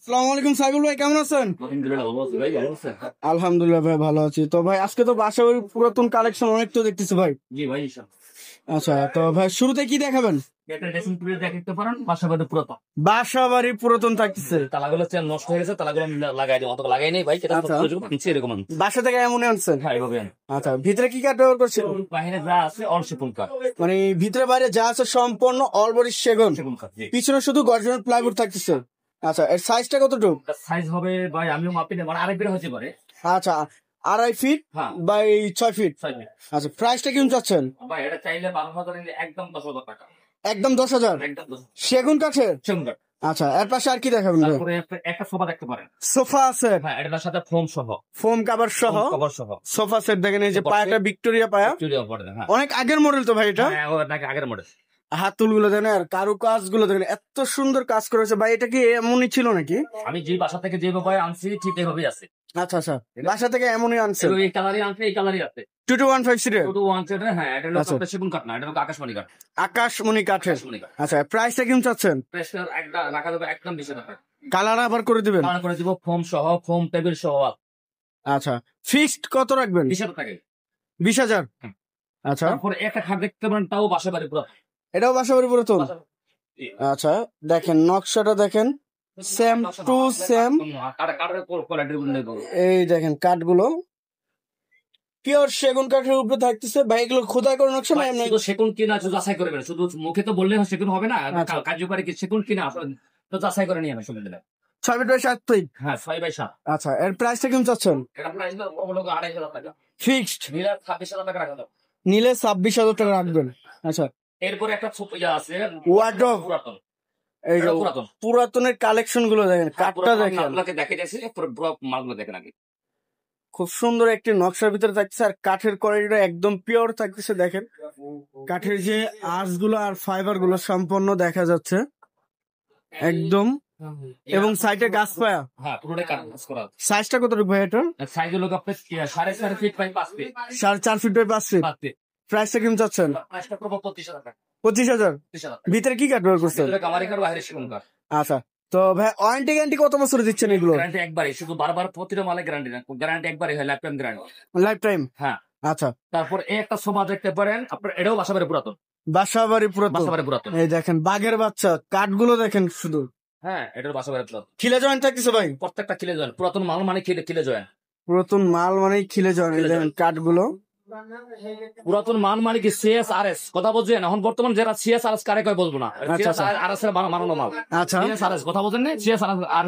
আসসালামু আলাইকুম সাইবুল ভাই, কেমন আছেন? আলহামদুলিল্লাহ ভালো আছি ভাই, ভালো আছেন? আলহামদুলিল্লাহ ভাই, ভালো আছি। তো ভাই আজকে তো বাসাবাড়ির পুরাতন কালেকশন অনেক তো দেখতেছি ভাই। জি ভাই, ঈশা আচ্ছা, তো ভাই শুরুতে কি দেখাবেন? একটা ড্রেসিং টেবিল দেখতে পারেন, বাসাবাড়ি পুরাতন। বাসাবাড়ি পুরাতন থাকতেছে। তালাগুলো চেন নষ্ট হয়ে গেছে, তালাগুলো আমি লাগাই দিই, অত লাগাই নেই ভাই, এটা আচ্ছা। নিচে এরকম আনছি। বাসা থেকে এমন আনছেন? হ্যাঁ, এইভাবে আনি। আচ্ছা, ভিতরে কি কাঠ ব্যবহার করছেন? বাইরে যা আছে অল সেগুন কাঠ। মানে ভিতরে বাইরে যা আছে সম্পূর্ণ অলবডি সেগুন। সেগুন কাঠ, জি। পিছনে শুধু গর্জনের প্লাইউড থাকতেছে। আচ্ছা, এর সাইজটা কতটুকু? সাইজ হবে ভাই, আমিও মাপি না, মানে আরেক বের হতে পারে। আচ্ছা, 2.5 ফিট হ্যাঁ, বাই 6 ফিট। 6 ফিট। আচ্ছা, প্রাইসটা কেমন চাচ্ছেন? ভাই এটা চাইলে 12,000 নিলে একদম 10,000 টাকা। একদম 10,000 একদম 10,000 সেগুন কাঠের। সেগুন কাঠ। আচ্ছা, এর পাশে আর কি দেখাবেন ভাই? তারপরে একটা সোফা দেখতে পারেন। সোফা আছে? হ্যাঁ, এটার সাথে ফোম সহ, ফোম কাভার সহ কভার সহ সোফা সেট দেখেন, এই যে পায়াটা ভিক্টোরিয়া পায়া, চুরিও পড়ে। হ্যাঁ, অনেক আগের মডেল তো ভাই এটা। হ্যাঁ, ও নাকি আগের মডেল। হাতুল গুলো দেখেন আর কারু কাজ গুলো দেখেন, এত সুন্দর কাজ করেছে ভাই। এটা কি এমনই ছিল নাকি? আমি যে বাসা থেকে যেভাবে আনছি ঠিক এইভাবেই আছে। আচ্ছা আচ্ছা, বাসা থেকে এমনই আনছে। এই কালারই আনছে, এই কালারই আছে। 2215 সিটের। 221 সেটের। হ্যাঁ, এটা হলো আচ্ছা। আপনার সেগুন কাঠ না, এটা হলো আকাশমণি কাঠ। আকাশমণি কাঠের। আকাশমণি কাঠ। আচ্ছা, প্রাইসটা কেমন চাচ্ছেন? প্রেসার একটা রাখা যাবে একদম 20 টাকা। কালার আবার করে দিবেন? কালার করে দিব ফোম সহ, ফোম টেবিল সহ। আচ্ছা, ফিক্সড কত রাখবেন? 20 টাকা। 20,000। হুম। আচ্ছা, তারপরে একটা খাট দেখতে পারেন, তাও বাসা বাড়ি পুরো। এটাও বাসাবাড়ি পুরাতন। জি। আচ্ছা, দেখেন নকশাটা দেখেন, সেম টু সেম। কাঠের কোয়ালিটির গুলো নেব। এই দেখেন কাঠগুলো পিওর সেগুন কাঠের উপরে থাকতেছে ভাই। এগুলো খোদাই করে নকশা না এমনি? শুধু সেগুন কিনা শুধু যাচাই করবেন, শুধু মুখে তো বললে সেগুন হবে না। আচ্ছা। কার্যকারী কি সেগুন কিনা আসলে তো যাচাই করে নিয়ে আমি শুনে দিলাম। 6 ফিট বাই 7 ফিট। হ্যাঁ, 6/7। আচ্ছা, এর প্রাইসটা কেমন চাচ্ছেন? এটা প্রাইস হলো 2,500 টাকা। ফিক্সড নিলে 26,000 টাকা রাখা যাবে। নিলে 26,000 টাকা রাখবেন। আচ্ছা, এরপরে একটা ইয়া আছে, Wardrobe। পুরাতন। এই যে এটা পুরাতন। পুরাতনের কালেকশন গুলো দেখেন, কাঠটা দেখেন, আপনাকে দেখে যাচ্ছে, পুরো মালগুলো দেখেন আগে। খুব সুন্দর একটি নকশার ভিতরে থাকতেছে। আর কাঠের কোয়ালিটিটা একদম পিওর থাকতেছে। দেখেন কাঠের যে আঁশগুলো আর ফাইবার গুলো সম্পূর্ণ দেখা যাচ্ছে একদম। এবং সাইডে গাছ পায়া। হ্যাঁ, পুরোটাই কাজ করা। সাইজটা কতটুকু ভাই এটা? সাইজ হলো আপনার 4.5 feet by 5 feet. 4.5 feet by 5 feet. 5 feet. প্রাইসটা কেমন চাচ্ছেন? প্রাইসটা পড়বে 25,000 টাকা। 25,000। 25,000 টাকা। ভিতরে কি কাঠ ব্যবহার করছেন? এটা কামারি কাঠ, বাইরে সেগুন কাঠ। আচ্ছা, তো ভাই ওয়ারেন্টি গ্যারান্টি কত বছর দিচ্ছেন এগুলো? গ্যারান্টি একবারই, শুধু বারবার প্রতিটা মালে গ্যারান্টি না, গ্যারান্টি একবারই হয়, life time guarantee. Life time. হ্যাঁ। আচ্ছা, তারপর এই একটা সোফা দেখতে পারেন আপনার, এটাও বাসাবাড়ি পুরাতন। বাসাবাড়ি পুরাতন। বাসাবাড়ি পুরাতন। এই দেখেন বাঘের বাচ্চা, কাঠগুলো দেখেন শুধু। হ্যাঁ, এটার বাসাবাড়ি পুরাতন। খিলে জয়েন্ট থাকতেছে ভাই। প্রত্যেকটা কিলে জয়েন, পুরাতন মাল মানে কিলে জয়েন। পুরাতন মাল মানেই খিলে জয়েন্ট। এই দেখেন কাঠগুলো। পুরাতন মাল মানে কি সিএসআরএস, কথা বলছেন? এখন বর্তমান যারা সিএসআরএস কারে কয় বলবো না, আচ্ছা, আচ্ছা। সিএসআরএস এর বানানো মাল। আচ্ছা। সিএসআরএস কথা বলছেন না, সিএসআরএস আর